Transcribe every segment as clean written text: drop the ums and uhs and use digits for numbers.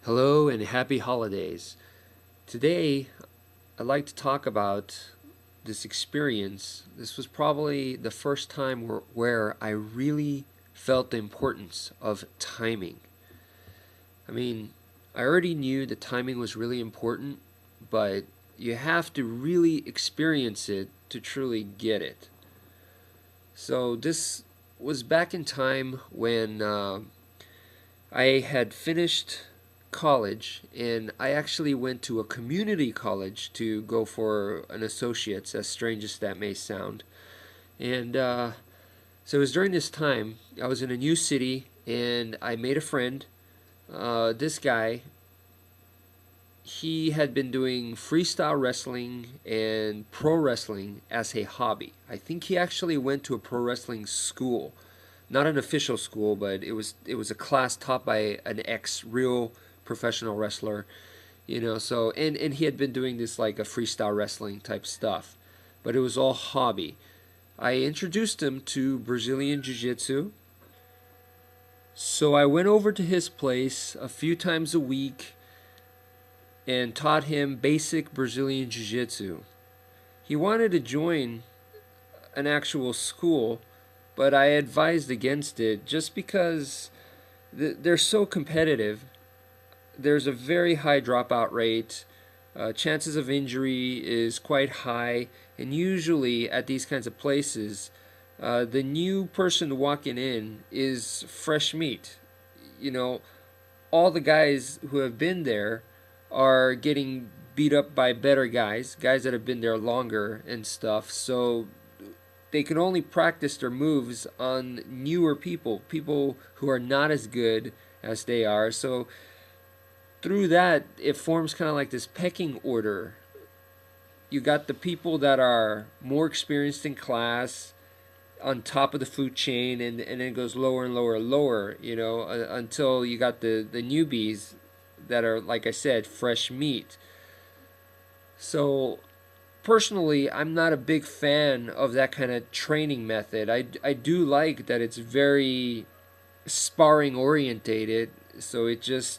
Hello and happy holidays. Today, I'd like to talk about this experience. This was probably the first time where I really felt the importance of timing. I mean, I already knew that timing was really important, but you have to really experience it to truly get it. So, this was back in time when I had finished college and I actually went to a community college to go for an associate's, as strange as that may sound. And so it was during this time, I was in a new city and I made a friend. This guy, he had been doing freestyle wrestling and pro wrestling as a hobby. I think he actually went to a pro wrestling school, not an official school, but it was a class taught by an ex real professional wrestler, So and he had been doing this like a freestyle wrestling type stuff, but it was all hobby. I introduced him to Brazilian Jiu Jitsu, so I went over to his place a few times a week and taught him basic Brazilian Jiu Jitsu. He wanted to join an actual school, but I advised against it just because they're so competitive. There's a very high dropout rate. Chances of injury is quite high, and usually at these kinds of places, the new person walking in is fresh meat. You know, all the guys who have been there are getting beat up by better guys that have been there longer and stuff. So they can only practice their moves on newer people who are not as good as they are. So through that, it forms kind of like this pecking order. You got the people that are more experienced in class on top of the food chain, and then it goes lower and lower and lower, until you got the newbies that are, like I said, fresh meat. So personally, I'm not a big fan of that kind of training method. I do like that it's very sparring orientated, so it just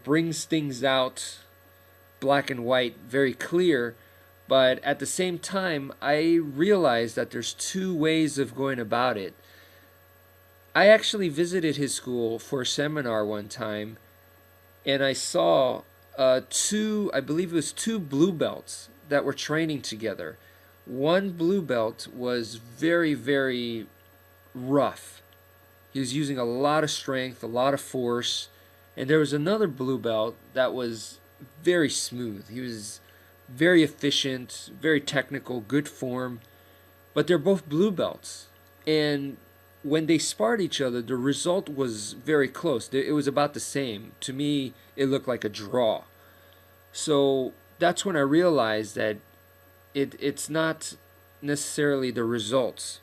brings things out black and white very clear. But at the same time, I realize that there's two ways of going about it. I actually visited his school for a seminar one time, and I saw I believe it was two blue belts that were training together. One blue belt was very, very rough. He was using a lot of strength, a lot of force. And there was another blue belt that was very smooth. He was very efficient, very technical, good form. But they're both blue belts. And when they sparred each other, the result was very close. It was about the same. To me, it looked like a draw. So that's when I realized that it's not necessarily the results.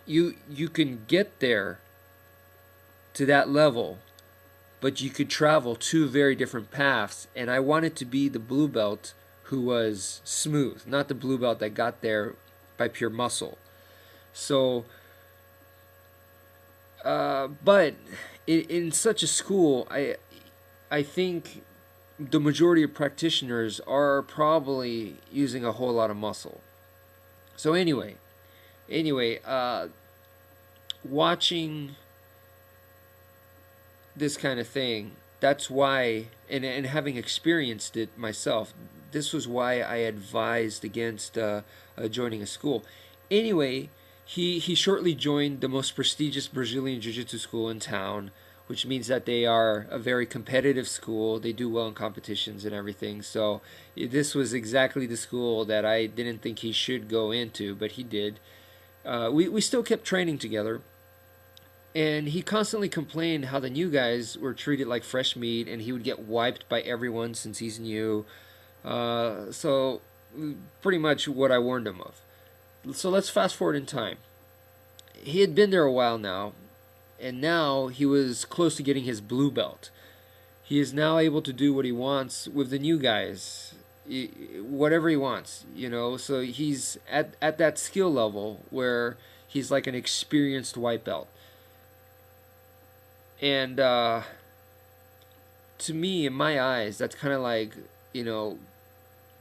You can get there to that level, but you could travel two very different paths. And I wanted to be the blue belt who was smooth, not the blue belt that got there by pure muscle. So, but in such a school, I think the majority of practitioners are probably using a whole lot of muscle. So anyway, watching this kind of thing, that's why, and having experienced it myself, this was why I advised against joining a school. Anyway, he shortly joined the most prestigious Brazilian Jiu-Jitsu school in town, which means that they are a very competitive school. They do well in competitions and everything. So this was exactly the school that I didn't think he should go into, but he did. We still kept training together. And he constantly complained how the new guys were treated like fresh meat, and he would get wiped by everyone since he's new. So pretty much what I warned him of. So let's fast forward in time. He had been there a while now, and now he was close to getting his blue belt. He is now able to do what he wants with the new guys, whatever he wants, So he's at that skill level where he's like an experienced white belt. And to me, in my eyes, that's kind of like, you know,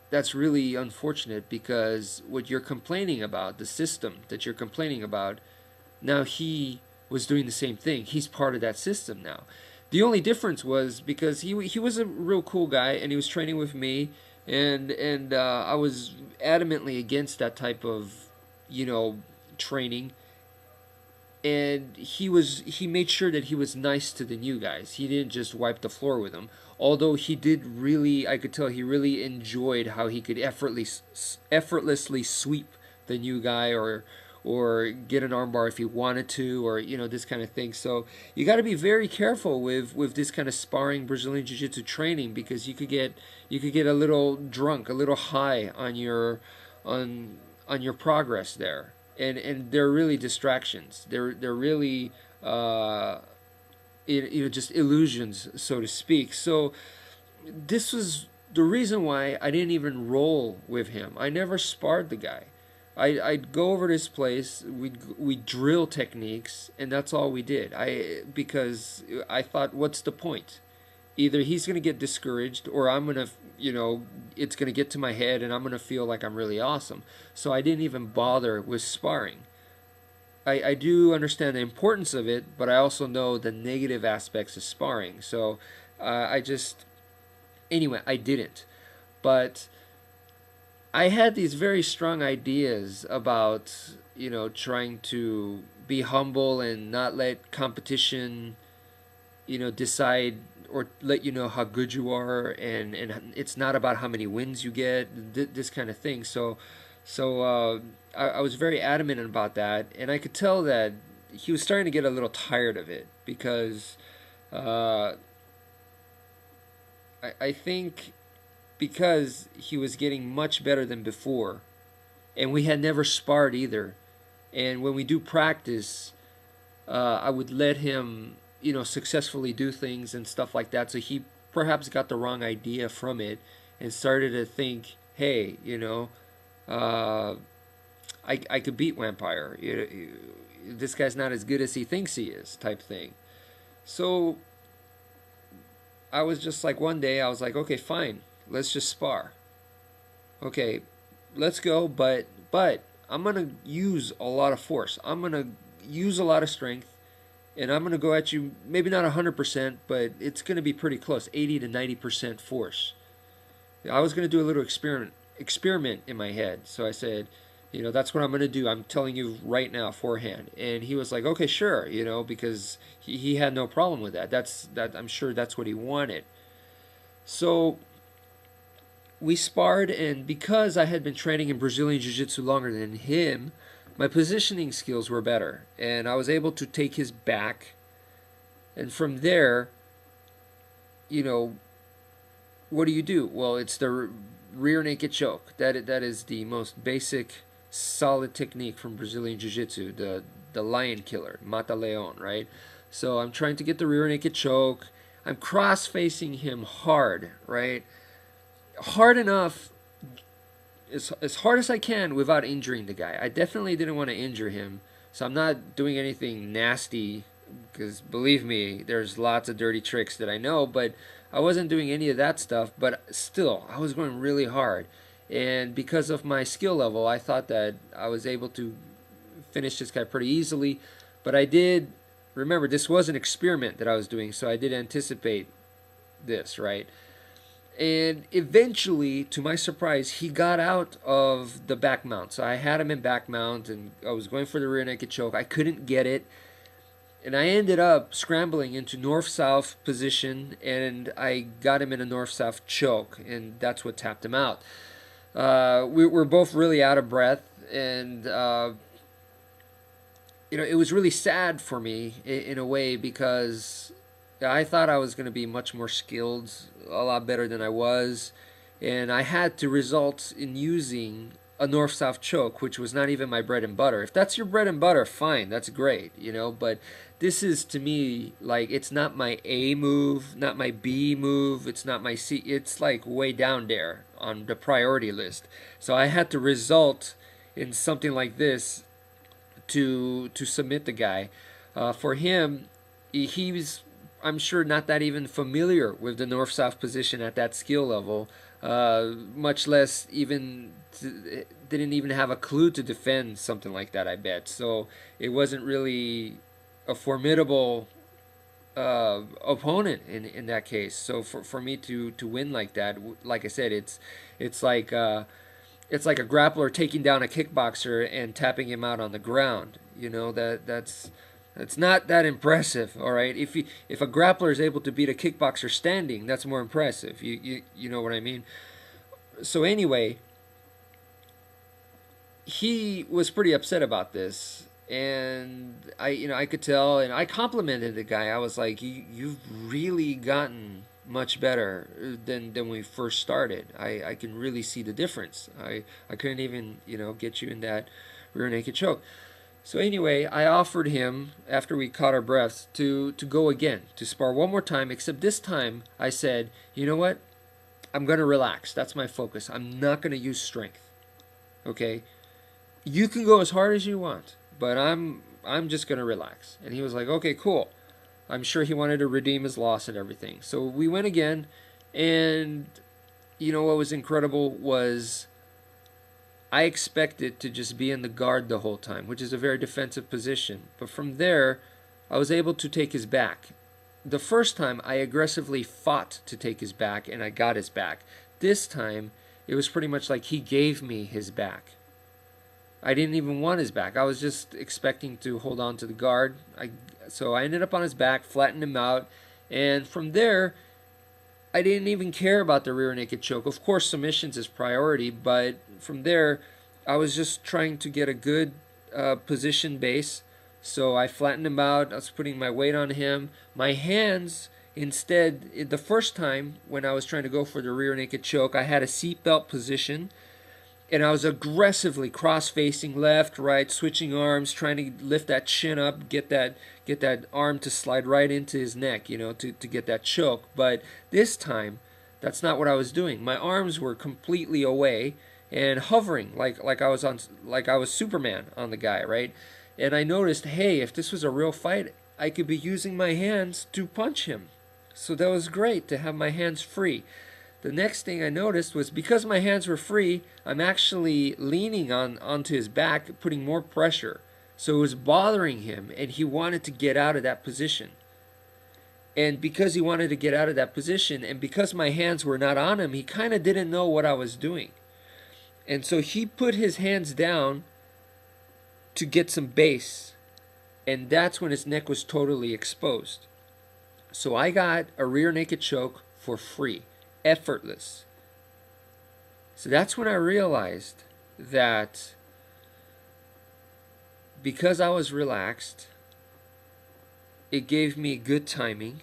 that's really unfortunate, because what you're complaining about, the system that you're complaining about, now he was doing the same thing. He's part of that system now. The only difference was because he was a real cool guy, and he was training with me, and I was adamantly against that type of, you know, training. And he made sure that he was nice to the new guys. He didn't just wipe the floor with them. Although he did really, I could tell he really enjoyed how he could effortlessly sweep the new guy, or get an armbar if he wanted to, or, you know, this kind of thing. So you got to be very careful with this kind of sparring Brazilian Jiu-Jitsu training, because you could get a little drunk, a little high on your progress there. And they're really distractions. They're really just illusions, so to speak. So this was the reason why I didn't even roll with him. I never sparred the guy. I'd go over to his place. We'd drill techniques, and that's all we did. Because I thought, what's the point? Either he's going to get discouraged, or I'm going to, you know, it's going to get to my head and I'm going to feel like I'm really awesome. So I didn't even bother with sparring. I do understand the importance of it, but I also know the negative aspects of sparring. So anyway, I didn't. But I had these very strong ideas about, you know, trying to be humble and not let competition, you know, decide or let you know how good you are, and it's not about how many wins you get, this kind of thing. So I was very adamant about that, and I could tell that he was starting to get a little tired of it, because I think because he was getting much better than before, and we had never sparred either, and when we do practice, I would let him, you know, successfully do things and stuff like that. So he perhaps got the wrong idea from it and started to think, hey, you know, I could beat Wampire. This guy's not as good as he thinks he is, type thing. So I was just like, one day I was like, okay, fine, let's just spar. Okay, let's go, but I'm gonna use a lot of force. I'm gonna use a lot of strength, and I'm gonna go at you, maybe not 100%, but it's gonna be pretty close, 80 to 90% force. I was gonna do a little experiment in my head. So I said, you know, that's what I'm gonna do. I'm telling you right now, forehand. And he was like, okay, sure, you know, because he had no problem with that. I'm sure that's what he wanted. So we sparred, and because I had been training in Brazilian Jiu-Jitsu longer than him, my positioning skills were better, and I was able to take his back. And from there, you know, what do? Well, it's the rear naked choke. That is the most basic, solid technique from Brazilian Jiu-Jitsu, the lion killer, mata leon, right? So I'm trying to get the rear naked choke. I'm cross-facing him hard, right? Hard enough, as hard as I can without injuring the guy. I definitely didn't want to injure him, so I'm not doing anything nasty, because believe me, there's lots of dirty tricks that I know, but I wasn't doing any of that stuff. But still, I was going really hard, and because of my skill level, I thought that I was able to finish this guy pretty easily. But I did remember, this was an experiment that I was doing, so I did anticipate this, right? And eventually, to my surprise, he got out of the back mount. So I had him in back mount, and I was going for the rear naked choke. I couldn't get it, and I ended up scrambling into north-south position, and I got him in a north-south choke, and that's what tapped him out. We were both really out of breath, and you know, it was really sad for me in a way, because I thought I was going to be much more skilled, a lot better than I was, and I had to result in using a north-south choke, which was not even my bread and butter. If that's your bread and butter, fine, that's great, you know, but this is, to me, like, it's not my A move, not my B move, it's not my C, it's like way down there on the priority list. So I had to result in something like this to submit the guy. For him, he's I'm sure not that even familiar with the north-south position at that skill level, much less even didn't even have a clue to defend something like that, I bet. So it wasn't really a formidable opponent in that case. So for me to win like that, like I said, it's like it's like a grappler taking down a kickboxer and tapping him out on the ground. You know, that's not that impressive. All right, if a grappler is able to beat a kickboxer standing, that's more impressive. You know what I mean? So anyway, he was pretty upset about this, and I could tell, and I complimented the guy. I was like, you've really gotten much better than we first started. I can really see the difference. I couldn't even get you in that rear naked choke. So anyway, I offered him, after we caught our breaths, to go again, to spar one more time, except this time I said, you know what, I'm going to relax. That's my focus. I'm not going to use strength. Okay? You can go as hard as you want, but I'm just going to relax. And he was like, okay, cool. I'm sure he wanted to redeem his loss and everything. So we went again, and what was incredible was I expected to just be in the guard the whole time, which is a very defensive position. But from there, I was able to take his back. The first time, I aggressively fought to take his back, and I got his back. This time, it was pretty much like he gave me his back. I didn't even want his back. I was just expecting to hold on to the guard. So I ended up on his back, flattened him out, and from there, I didn't even care about the rear naked choke. Of course, submissions is priority, but from there, I was just trying to get a good position base. So I flattened him out. I was putting my weight on him. My hands, instead, the first time when I was trying to go for the rear naked choke, I had a seatbelt position, and I was aggressively cross-facing left, right, switching arms, trying to lift that chin up, get that arm to slide right into his neck, to get that choke. But this time, that's not what I was doing. My arms were completely away and hovering like I was Superman on the guy, right? And I noticed, hey, if this was a real fight, I could be using my hands to punch him. So that was great to have my hands free. The next thing I noticed was because my hands were free, I'm actually leaning onto his back, putting more pressure. So it was bothering him, and he wanted to get out of that position. And because he wanted to get out of that position, and because my hands were not on him, he kind of didn't know what I was doing. And so he put his hands down to get some base, and that's when his neck was totally exposed. So I got a rear naked choke for free. Effortless. So that's when I realized that because I was relaxed, it gave me good timing,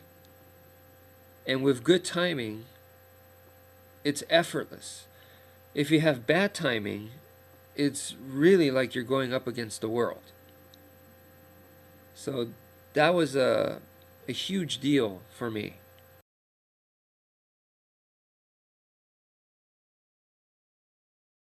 and with good timing, it's effortless. If you have bad timing, it's really like you're going up against the world. So that was a huge deal for me.